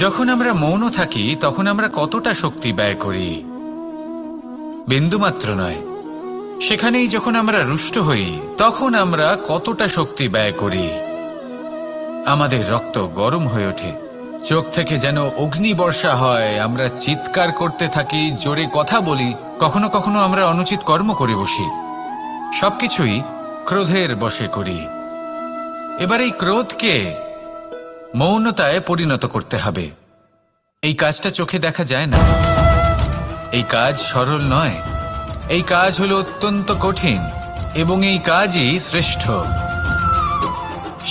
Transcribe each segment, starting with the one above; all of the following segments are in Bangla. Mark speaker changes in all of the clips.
Speaker 1: যখন আমরা মৌন থাকি তখন আমরা কতটা শক্তি ব্যয় করি, বিন্দুমাত্র নয়। সেখানেই যখন আমরা রুষ্ট হই তখন আমরা কতটা শক্তি ব্যয় করি। আমাদের রক্ত গরম হয়ে ওঠে, চোখ থেকে যেন অগ্নিবর্ষা হয়, আমরা চিৎকার করতে থাকি, জোরে কথা বলি, কখনো কখনো আমরা অনুচিত কর্ম করে বসি। সবকিছুই ক্রোধের বশে করি। এবার এই ক্রোধকে মৌনতায় পরিণত করতে হবে। এই কাজটা চোখে দেখা যায় না, এই কাজ সরল নয়, এই কাজ হলো অত্যন্ত কঠিন এবং এই কাজই শ্রেষ্ঠ।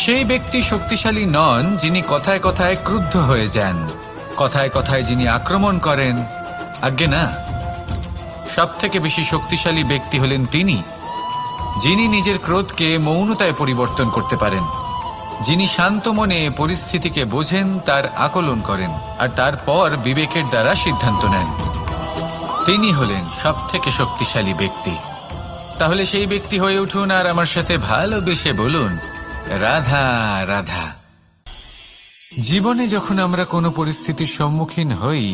Speaker 1: সেই ব্যক্তি শক্তিশালী নন যিনি কথায় কথায় ক্রুদ্ধ হয়ে যান, কথায় কথায় যিনি আক্রমণ করেন। আজ্ঞে না, সব থেকে বেশি শক্তিশালী ব্যক্তি হলেন তিনি যিনি নিজের ক্রোধকে মৌনতায় পরিবর্তন করতে পারেন, যিনি শান্ত মনে পরিস্থিতিকে বোঝেন, তার আকলন করেন আর তারপর বিবেকের দ্বারা সিদ্ধান্ত নেন। তিনি হলেন সব থেকে শক্তিশালী ব্যক্তি। তাহলে সেই ব্যক্তি হয়ে উঠুন আর আমার সাথে ভালোবেসে বলুন, রাধা রাধা। জীবনে যখন আমরা কোনো পরিস্থিতির সম্মুখীন হই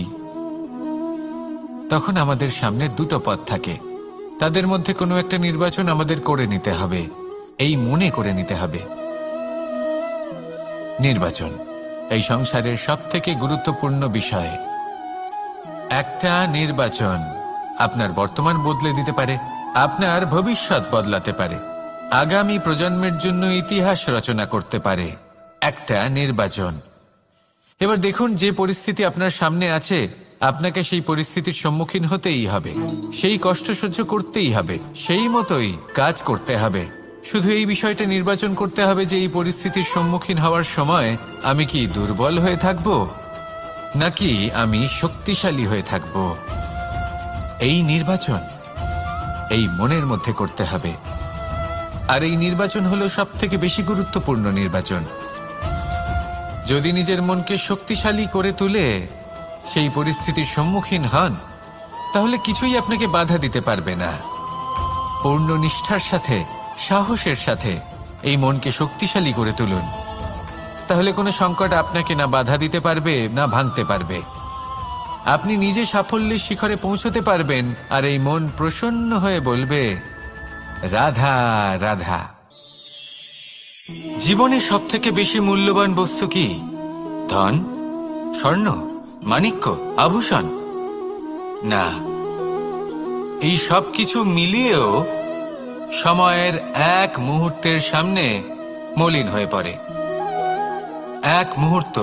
Speaker 1: তখন আমাদের সামনে দুটো পথ থাকে, তাদের মধ্যে কোনো একটা নির্বাচন আমাদের করে নিতে হবে, এই মনে করে নিতে হবে। নির্বাচন এই সংসারের সবথেকে গুরুত্বপূর্ণ বিষয়। একটা নির্বাচন আপনার বর্তমান বদলে দিতে পারে, আপনার ভবিষ্যৎ বদলাতে পারে, আগামী প্রজন্মের জন্য ইতিহাস রচনা করতে পারে। একটা নির্বাচন। এবার দেখুন, যে পরিস্থিতি আপনার সামনে আছে আপনাকে সেই পরিস্থিতির সম্মুখীন হতেই হবে, সেই কষ্ট সহ্য করতেই হবে, সেই মতোই কাজ করতে হবে। শুধু এই বিষয়টা নির্বাচন করতে হবে যে এই পরিস্থিতির সম্মুখীন হওয়ার সময় আমি কি দুর্বল হয়ে থাকব নাকি আমি শক্তিশালী হয়ে থাকব। এই নির্বাচন এই মনের মধ্যে করতে হবে। আর এই নির্বাচন হলো সব থেকে বেশি গুরুত্বপূর্ণ নির্বাচন। যদি নিজের মনকে শক্তিশালী করে তুলে সেই পরিস্থিতির সম্মুখীন হন তাহলে কিছুই আপনাকে বাধা দিতে পারবে না। পূর্ণ নিষ্ঠার সাথে, সাহসের সাথে এই মনকে শক্তিশালী করে তুলুন, তাহলে কোনো সংকট আপনাকে না বাধা দিতে পারবে না ভাঙতে পারবে। আপনি নিজে সাফল্যের শিখরে পৌঁছতে পারবেন আর এই মন প্রসন্ন হয়ে বলবে, রাধা রাধা। জীবনে সব থেকে বেশি মূল্যবান বস্তু কি? ধন, স্বর্ণ, মাণিক্য, আভূষণ? না, এই সব কিছু মিলিয়েও সময়ের এক মুহূর্তের সামনে মলিন হয়ে পড়ে। এক মুহূর্ত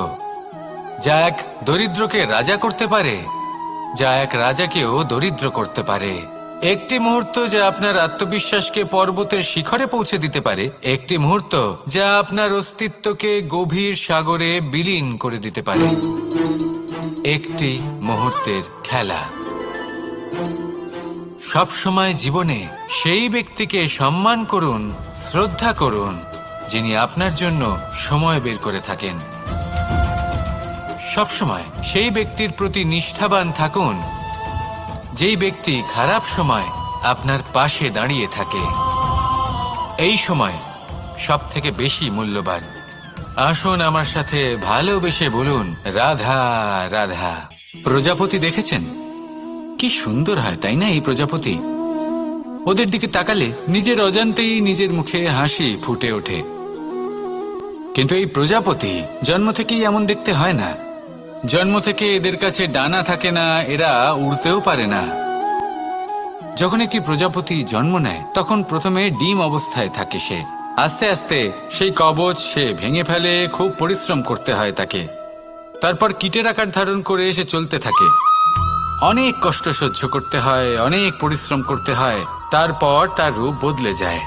Speaker 1: যা এক দরিদ্রকে রাজা করতে পারে, যা এক রাজাকেও দরিদ্র করতে পারে। একটি মুহূর্ত যা আপনার আত্মবিশ্বাসকে পর্বতের শিখরে পৌঁছে দিতে পারে, একটি মুহূর্ত যা আপনার অস্তিত্বকে গভীর সাগরে বিলীন করে দিতে পারে। একটি মুহূর্তের খেলা। সব সময় জীবনে সেই ব্যক্তিকে সম্মান করুন, শ্রদ্ধা করুন যিনি আপনার জন্য সময় বের করে থাকেন। সবসময় সেই ব্যক্তির প্রতি নিষ্ঠাবান থাকুন যেই ব্যক্তি খারাপ সময় আপনার পাশে দাঁড়িয়ে থাকে। এই সময় সব থেকে বেশি মূল্যবান। আসুন আমার সাথে ভালোবেসে বলুন, রাধা রাধা। প্রজাপতি দেখেছেন? কি সুন্দর হয় তাই না এই প্রজাপতি? ওদের দিকে তাকালে নিজের অজান্তেই নিজের মুখে হাসি ফুটে ওঠে। কিন্তু এই প্রজাপতি জন্ম থেকেই এমন দেখতে হয় না। জন্ম থেকে এদের কাছে ডানা থাকে না, এরা উড়তেও পারে না। যখন একটি প্রজাপতি জন্ম নেয় তখন প্রথমে ডিম অবস্থায় থাকে সে। আস্তে আস্তে সেই কবচ সে ভেঙে ফেলে, খুব পরিশ্রম করতে হয় তাকে। তারপর কীটের আকার ধারণ করে সে চলতে থাকে। অনেক কষ্ট সহ্য করতে হয়, অনেক পরিশ্রম করতে হয়। তারপর তার রূপ বদলে যায়,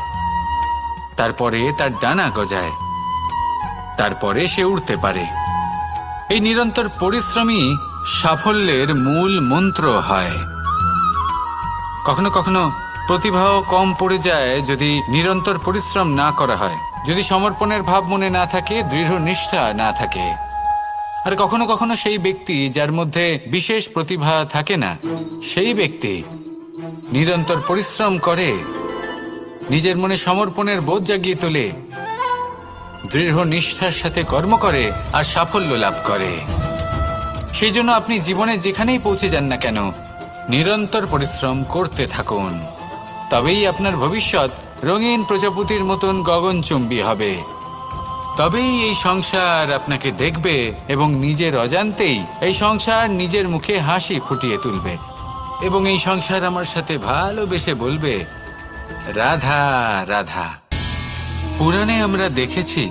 Speaker 1: তারপরে তার ডানা গজায়, তারপরে সে উড়তে পারে। এই নিরন্তর পরিশ্রমই সাফল্যের মূল মন্ত্র হয়। কখনো কখনো প্রতিভাও কম পড়ে যায় যদি নিরন্তর পরিশ্রম না করা হয়, যদি সমর্পণের ভাব মনে না থাকে, দৃঢ় নিষ্ঠা না থাকে। আর কখনো কখনো সেই ব্যক্তি যার মধ্যে বিশেষ প্রতিভা থাকে না, সেই ব্যক্তি নিরন্তর পরিশ্রম করে, নিজের মনে সমর্পণের বোধ জাগিয়ে তোলে, দৃঢ় নিষ্ঠার সাথে কর্ম করে আর সাফল্য লাভ করে। সেই জন্য আপনি জীবনে যেখানেই পৌঁছে যান না কেন, নিরন্তর পরিশ্রম করতে থাকুন। তবেই আপনার ভবিষ্যৎ রঙিন প্রজাপতির মতন গগনচুম্বী হবে। তবেই এই সংসার আপনাকে দেখবে এবং নিজের অজান্তেই এই সংসার নিজের মুখে হাসি ফুটিয়ে তুলবে এবং এই সংসার আমার সাথে ভালোবেসে বলবে, রাধা রাধা। পুরাণে আমরা দেখেছি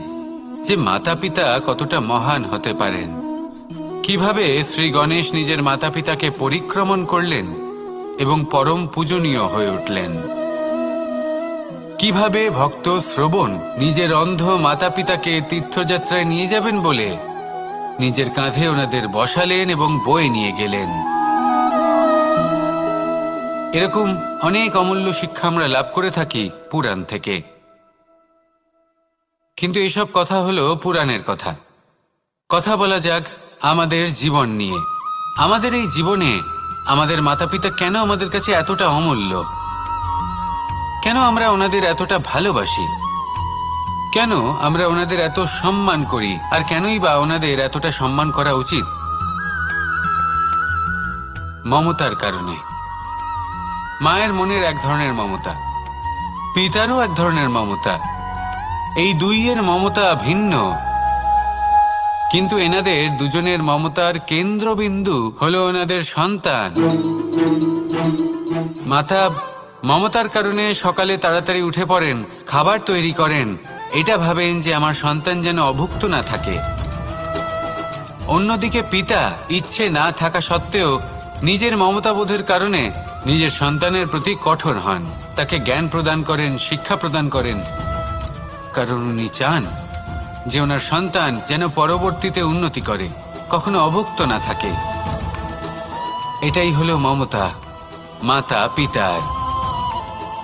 Speaker 1: যে মাতা পিতা কতটা মহান হতে পারেন। কিভাবে শ্রী গণেশ নিজের মাতা পিতাকে পরিক্রমণ করলেন এবং পরম পূজনীয় হয়ে উঠলেন। কিভাবে ভক্ত শ্রবণ নিজের অন্ধ মাতা পিতাকে তীর্থযাত্রায় নিয়ে যাবেন বলে নিজের কাঁধে ওনাদের বসালেন এবং বয়ে নিয়ে গেলেন। এরকম অনেক অমূল্য শিক্ষা আমরা লাভ করে থাকি পুরাণ থেকে। কিন্তু এসব কথা হলো পুরাণের কথা। কথা বলা যাক আমাদের জীবন নিয়ে। আমাদের এই জীবনে আমাদের মাতা পিতা কেন আমাদের কাছে এতটা অমূল্য? কেন আমরা ওনাদের এতটা ভালোবাসি? কেন আমরা ওনাদের এত সম্মান করি? আর কেনই বা ওনাদের এতটা সম্মান করা উচিত? মমতার কারণে। মায়ের মনের এক ধরনের মমতা, পিতারও এক ধরনের মমতা। এই দুইয়ের মমতা ভিন্ন, কিন্তু এনাদের দুজনের মমতার কেন্দ্রবিন্দু হলো ওনাদের সন্তান। মাতা মমতার কারণে সকালে তাড়াতাড়ি উঠে পড়েন, খাবার তৈরি করেন, এটা ভাবেন যে আমার সন্তান যেন অভুক্ত না থাকে। অন্যদিকে পিতা ইচ্ছে না থাকা সত্ত্বেও নিজের মমতাবোধের কারণে নিজের সন্তানের প্রতি কঠোর হন, তাকে জ্ঞান প্রদান করেন, শিক্ষা প্রদান করেন, কারণ উনি চান যে ওনার সন্তান যেন পরবর্তীতে উন্নতি করে, কখনো অভুক্ত না থাকে। এটাই হলো মমতা মাতা পিতার।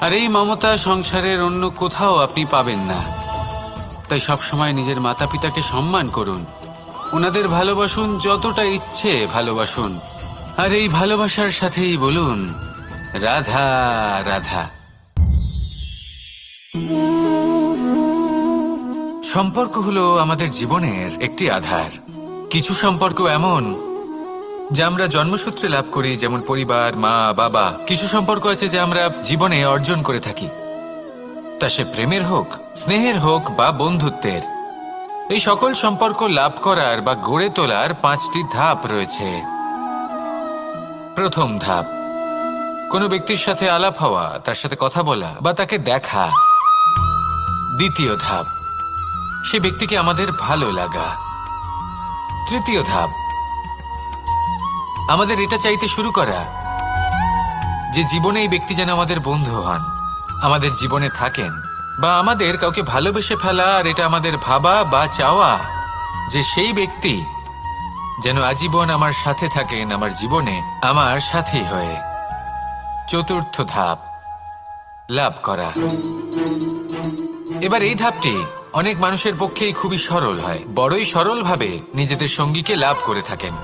Speaker 1: আর এই মমতা সংসারের অন্য কোথাও আপনি পাবেন না। তাই সবসময় নিজের মাতা পিতাকে সম্মান করুন, ওনাদের ভালোবাসুন, যতটা ইচ্ছে ভালোবাসুন। আর এই ভালোবাসার সাথেই বলুন, রাধা রাধা। সম্পর্ক হলো আমাদের জীবনের একটি আধার। কিছু সম্পর্ক এমন যা আমরা জন্মসূত্রে লাভ করি, যেমন পরিবার, মা বাবা। কিছু সম্পর্ক আছে যা আমরা জীবনে অর্জন করে থাকি, তা সে প্রেমের হোক, স্নেহের হোক বা বন্ধুত্বের। এই সকল সম্পর্ক লাভ করার বা গড়ে তোলার 5টি ধাপ রয়েছে। প্রথম ধাপ, কোনো ব্যক্তির সাথে আলাপ হওয়া, তার সাথে কথা বলা বা তাকে দেখা। দ্বিতীয় ধাপ, সে ব্যক্তিকে আমাদের ভালো লাগা। তৃতীয় ধাপ, আমাদের এটা চাইতে শুরু করা যে জীবনে এই ব্যক্তি যেন আমাদের বন্ধু হন, আমাদের জীবনে থাকেন, বা আমাদের কাউকে ভালোবেসে ফেলা আর এটা আমাদের ভাবা বা চাওয়া যে সেই ব্যক্তি যেন আজীবন আমার সাথে থাকেন, আমার জীবনে আমার সাথী হয়ে। চতুর্থ ধাপ, লাভ করা। এবার এই ধাপটি অনেক মানুষের পক্ষেই খুবই সরল হয়, বড়ই সরলভাবে নিজেদের সঙ্গীকে লাভ করে থাকেন।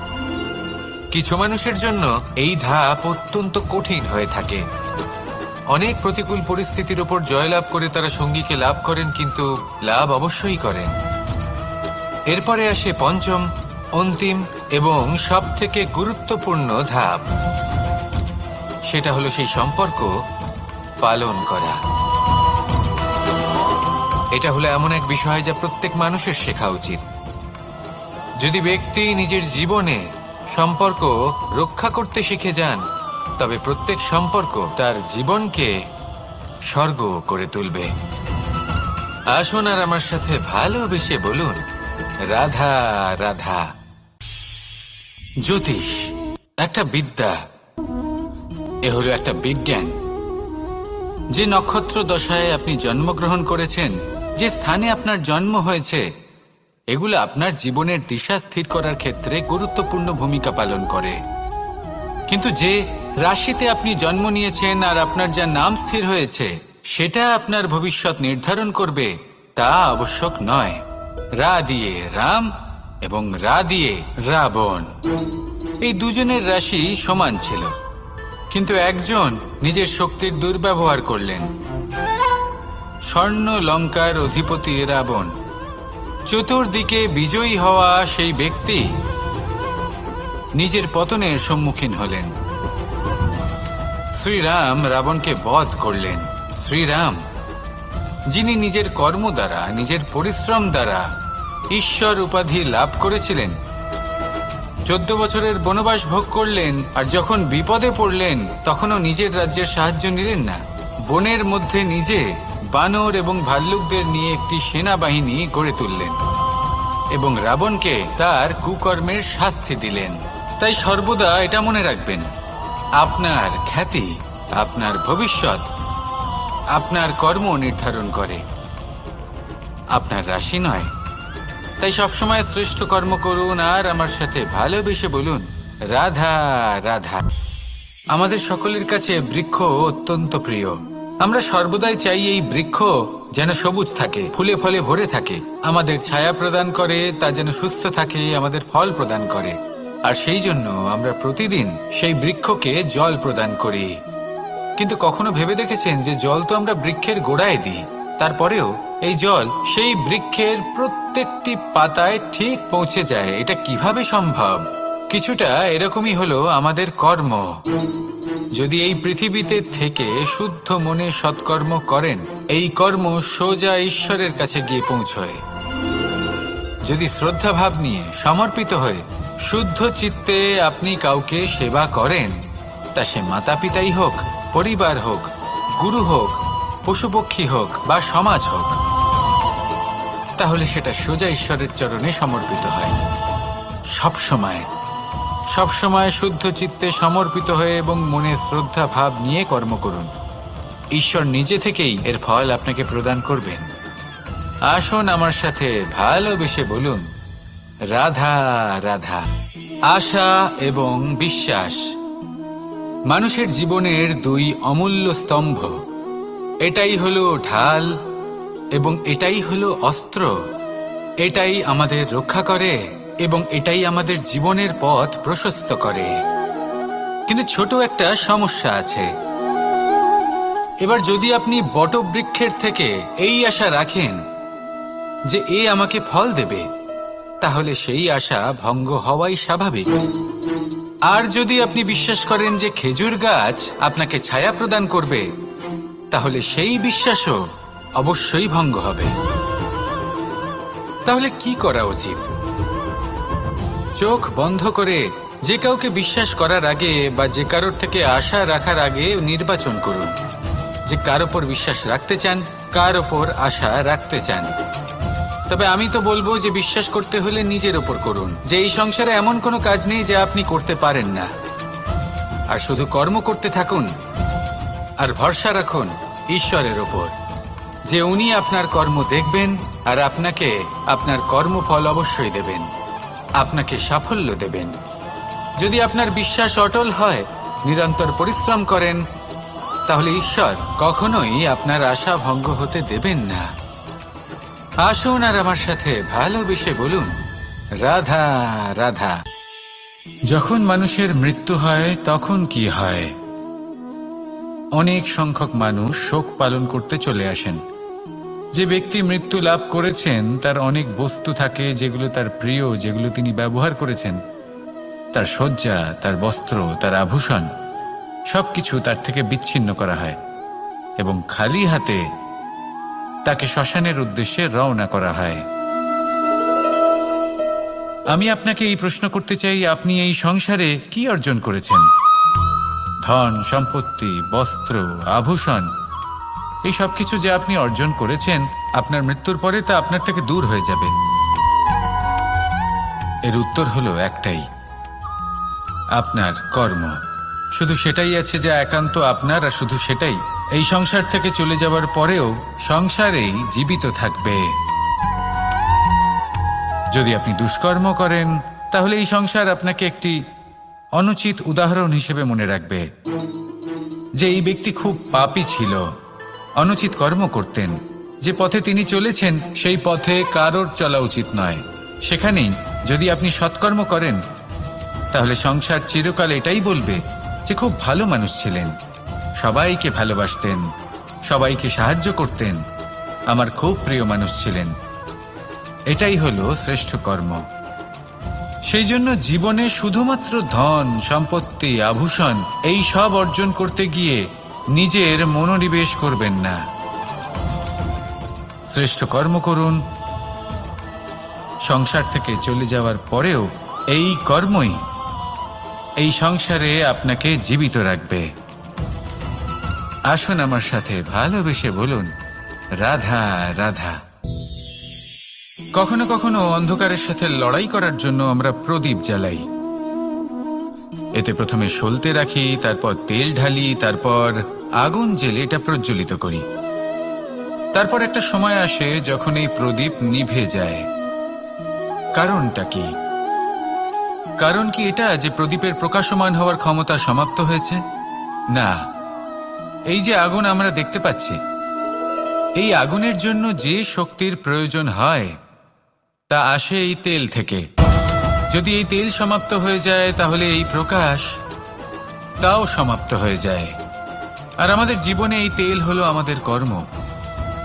Speaker 1: কিছু মানুষের জন্য এই ধাপ অত্যন্ত কঠিন হয়ে থাকে। অনেক প্রতিকূল পরিস্থিতির উপর জয়লাভ করে তারা সঙ্গীকে লাভ করেন, কিন্তু লাভ অবশ্যই করেন। এরপরে আসে পঞ্চম, অন্তিম এবং সবথেকে গুরুত্বপূর্ণ ধাপ। সেটা হলো সেই সম্পর্ক পালন করা। এটা হলো এমন এক বিষয় যা প্রত্যেক মানুষের শেখা উচিত। যদি ব্যক্তি নিজের জীবনে সম্পর্ক রক্ষা করতে শিখে যান, তবে প্রত্যেক সম্পর্ক তার জীবনকে স্বর্গ করে তুলবে। আসুন আর আমার সাথে ভালোবেসে বলুন, রাধা রাধা। জ্যোতিষ একটা বিদ্যা, এ হলো একটা বিজ্ঞান। যে নক্ষত্র দশায় আপনি জন্মগ্রহণ করেছেন, যে স্থানে আপনার জন্ম হয়েছে, এগুলো আপনার জীবনের দিশা স্থির করার ক্ষেত্রে গুরুত্বপূর্ণ ভূমিকা পালন করে। কিন্তু যে রাশিতে আপনি জন্ম নিয়েছেন আর আপনার যা নাম স্থির হয়েছে, সেটা আপনার ভবিষ্যৎ নির্ধারণ করবে তা আবশ্যক নয়। রা দিয়ে রাম এবং রা দিয়ে রাবণ, এই দুজনের রাশি সমান ছিল, কিন্তু একজন নিজের শক্তির দুর্ব্যবহার করলেন। স্বর্ণ লঙ্কার অধিপতি রাবণ, চতুর্দিকে বিজয়ী হওয়া সেই ব্যক্তি নিজের পতনের সম্মুখীন হলেন। শ্রীরাম রাবণকে বধ করলেন। শ্রীরাম, যিনি নিজের কর্ম দ্বারা, নিজের পরিশ্রম দ্বারা ঈশ্বর উপাধি লাভ করেছিলেন, 14 বছরের বনবাস ভোগ করলেন, আর যখন বিপদে পড়লেন তখনও নিজের রাজ্যের সাহায্য নিলেন না। বনের মধ্যে নিজে বানর এবং ভাল্লুকদের নিয়ে একটি সেনাবাহিনী গড়ে তুললেন এবং রাবণকে তার কুকর্মের শাস্তি দিলেন। তাই সর্বদা এটা মনে রাখবেন, আপনার খ্যাতি, আপনার ভবিষ্যৎ আপনার কর্ম নির্ধারণ করে, আপনার রাশি নয়। তাই সবসময় শ্রেষ্ঠ কর্ম করুন আর আমার সাথে ভালোবেসে বলুন, রাধা রাধা। আমাদের সকলের কাছে বৃক্ষ অত্যন্ত প্রিয়। আমরা সর্বদাই চাই এই বৃক্ষ যেন সবুজ থাকে, ফুলে ফলে ভরে থাকে, আমাদের ছায়া প্রদান করে, তা যেন সুস্থ থাকে, আমাদের ফল প্রদান করে। আর সেই জন্য আমরা প্রতিদিন সেই বৃক্ষকে জল প্রদান করি। কিন্তু কখনো ভেবে দেখেছেন যে জল তো আমরা বৃক্ষের গোড়ায় দিই, তারপরেও এই জল সেই বৃক্ষের প্রত্যেকটি পাতায় ঠিক পৌঁছে যায়? এটা কিভাবে সম্ভব? কিছুটা এরকমই হলো আমাদের কর্ম। যদি এই পৃথিবীতে থেকে শুদ্ধ মনে সৎকর্ম করেন, এই কর্ম সোজা ঈশ্বরের কাছে গিয়ে পৌঁছয়। যদি শ্রদ্ধাভাব নিয়ে সমর্পিত হয়ে শুদ্ধ চিত্তে আপনি কাউকে সেবা করেন, তা সে মাতা পিতাই হোক, পরিবার হোক, গুরু হোক, পশুপক্ষী হোক বা সমাজ হোক, তাহলে সেটা সোজা ঈশ্বরের চরণে সমর্পিত হয়। সবসময় সবসময় শুদ্ধ চিত্তে সমর্পিত হয়ে এবং মনে শ্রদ্ধা ভাব নিয়ে কর্ম করুন। ঈশ্বর নিজে থেকেই এর ফল আপনাকে প্রদান করবেন। আসুন আমার সাথে ভালোবেসে বলুন, রাধা রাধা। আশা এবং বিশ্বাস মানুষের জীবনের দুই অমূল্য স্তম্ভ। এটাই হলো ঢাল এবং এটাই হলো অস্ত্র। এটাই আমাদের রক্ষা করে এবং এটাই আমাদের জীবনের পথ প্রশস্ত করে। কিন্তু ছোট একটা সমস্যা আছে। এবার যদি আপনি বটবৃক্ষের থেকে এই আশা রাখেন যে এ আমাকে ফল দেবে, তাহলে সেই আশা ভঙ্গ হওয়াই স্বাভাবিক। আর যদি আপনি বিশ্বাস করেন যে খেজুর গাছ আপনাকে ছায়া প্রদান করবে, তাহলে সেই বিশ্বাসও অবশ্যই ভঙ্গ হবে। তাহলে কি করা উচিত? চোখ বন্ধ করে যে কাউকে বিশ্বাস করার আগে বা যে কারোর থেকে আশা রাখার আগে নির্বাচন করুন যে কার ওপর বিশ্বাস রাখতে চান, কার ওপর আশা রাখতে চান। তবে আমি তো বলবো যে বিশ্বাস করতে হলে নিজের ওপর করুন, যে এই সংসারে এমন কোনো কাজ নেই যা আপনি করতে পারেন না। আর শুধু কর্ম করতে থাকুন আর ভরসা রাখুন ঈশ্বরের ওপর, যে উনি আপনার কর্ম দেখবেন আর আপনাকে আপনার কর্মফল অবশ্যই দেবেন, আপনাকে সাফল্য দেবেন। যদি আপনার বিশ্বাস অটল হয়, নিরন্তর পরিশ্রম করেন, তাহলে ঈশ্বর কখনোই আপনার আশা ভঙ্গ হতে দেবেন না। আসুন আর আমার সাথে ভালোবেসে বলুন, রাধা রাধা। যখন মানুষের মৃত্যু হয় তখন কি হয়? অনেক সংখ্যক মানুষ শোক পালন করতে চলে আসেন। যে ব্যক্তি মৃত্যু লাভ করেছেন তার অনেক বস্তু থাকে যেগুলো তার প্রিয়, যেগুলো তিনি ব্যবহার করেছেন। তার শয্যা, তার বস্ত্র, তার আভূষণ সবকিছু তার থেকে বিচ্ছিন্ন করা হয় এবং খালি হাতে তাকে শ্মশানের উদ্দেশ্যে রওনা করা হয়। আমি আপনাকে এই প্রশ্ন করতে চাই, আপনি এই সংসারে কি অর্জন করেছেন? ধন সম্পত্তি, বস্ত্র, আভূষণ, এই সব কিছু যে আপনি অর্জন করেছেন, আপনার মৃত্যুর পরে তা আপনার থেকে দূর হয়ে যাবে। এর উত্তর হলো একটাই, আপনার কর্ম। শুধু সেটাই আছে যা একান্ত আপনার, আর শুধু সেটাই এই সংসার থেকে চলে যাওয়ার পরেও সংসারেই জীবিত থাকবে। যদি আপনি দুষ্কর্ম করেন, তাহলে এই সংসার আপনাকে একটি অনুচিত উদাহরণ হিসেবে মনে রাখবে যে এই ব্যক্তি খুব পাপী ছিল, অনুচিত কর্ম করতেন। যে পথে তিনি চলেছেন সেই পথে কারোর চলা উচিত নয়। সেখানেই যদি আপনি সৎকর্ম করেন, তাহলে সংসার চিরকাল এটাই বলবে যে খুব ভালো মানুষ ছিলেন, সবাইকে ভালোবাসতেন, সবাইকে সাহায্য করতেন, আমার খুব প্রিয় মানুষ ছিলেন। এটাই হলো শ্রেষ্ঠ কর্ম। সেই জন্য জীবনে শুধুমাত্র ধন, সম্পত্তি, আভূষণ এই সব অর্জন করতে গিয়ে নিজের মনোনিবেশ করবেন না। শ্রেষ্ঠ কর্ম করুন। সংসার থেকে চলে যাওয়ার পরেও এই কর্মই এই সংসারে আপনাকে জীবিত রাখবে। আসুন আমার সাথে ভালোবেসে বলুন, রাধা রাধা। কখনো কখনো অন্ধকারের সাথে লড়াই করার জন্য আমরা প্রদীপ জ্বালাই। এতে প্রথমে সলতে রাখি, তারপর তেল ঢালি, তারপর আগুন জ্বেলে এটা প্রজ্বলিত করি। তারপর একটা সময় আসে যখন এই প্রদীপ নিভে যায়। কারণটা কি? কারণ কি এটা যে প্রদীপের প্রকাশমান হওয়ার ক্ষমতা সমাপ্ত হয়েছে? না, এই যে আগুন আমরা দেখতে পাচ্ছি, এই আগুনের জন্য যে শক্তির প্রয়োজন হয় তা আসে এই তেল থেকে। যদি এই তেল সমাপ্ত হয়ে যায় তাহলে এই প্রকাশ তাও সমাপ্ত হয়ে যায়। আর আমাদের জীবনে এই তেল হলো আমাদের কর্ম,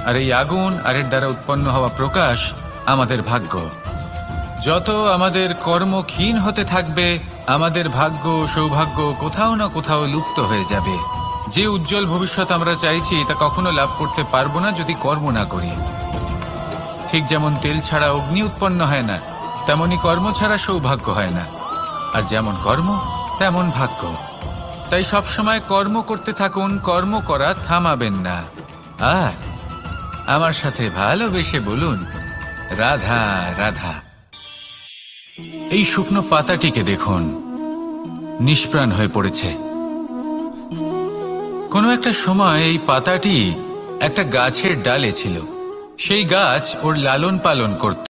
Speaker 1: আর এই আগুন আর এর দ্বারা উৎপন্ন হওয়া প্রকাশ আমাদের ভাগ্য। যত আমাদের কর্ম ক্ষীণ হতে থাকবে, আমাদের ভাগ্য, সৌভাগ্য কোথাও না কোথাও লুপ্ত হয়ে যাবে। যে উজ্জ্বল ভবিষ্যৎ আমরা চাইছি তা কখনো লাভ করতে পারবো না যদি কর্ম না করি। ঠিক যেমন তেল ছাড়া অগ্নি উৎপন্ন হয় না, তেমনি কর্ম ছাড়া সৌভাগ্য হয় না। আর যেমন কর্ম তেমন ভাগ্য। তাই সবসময় কর্ম করতে থাকুন, কর্ম করা থামাবেন না। আর আমার সাথে ভালোবেসে বলুন, রাধা রাধা। এই শুকনো পাতাটিকে দেখুন, নিষ্প্রাণ হয়ে পড়েছে। কোনো একটা সময় এই পাতাটি একটা গাছের ডালে ছিল। সেই গাছ ওর লালন পালন করত।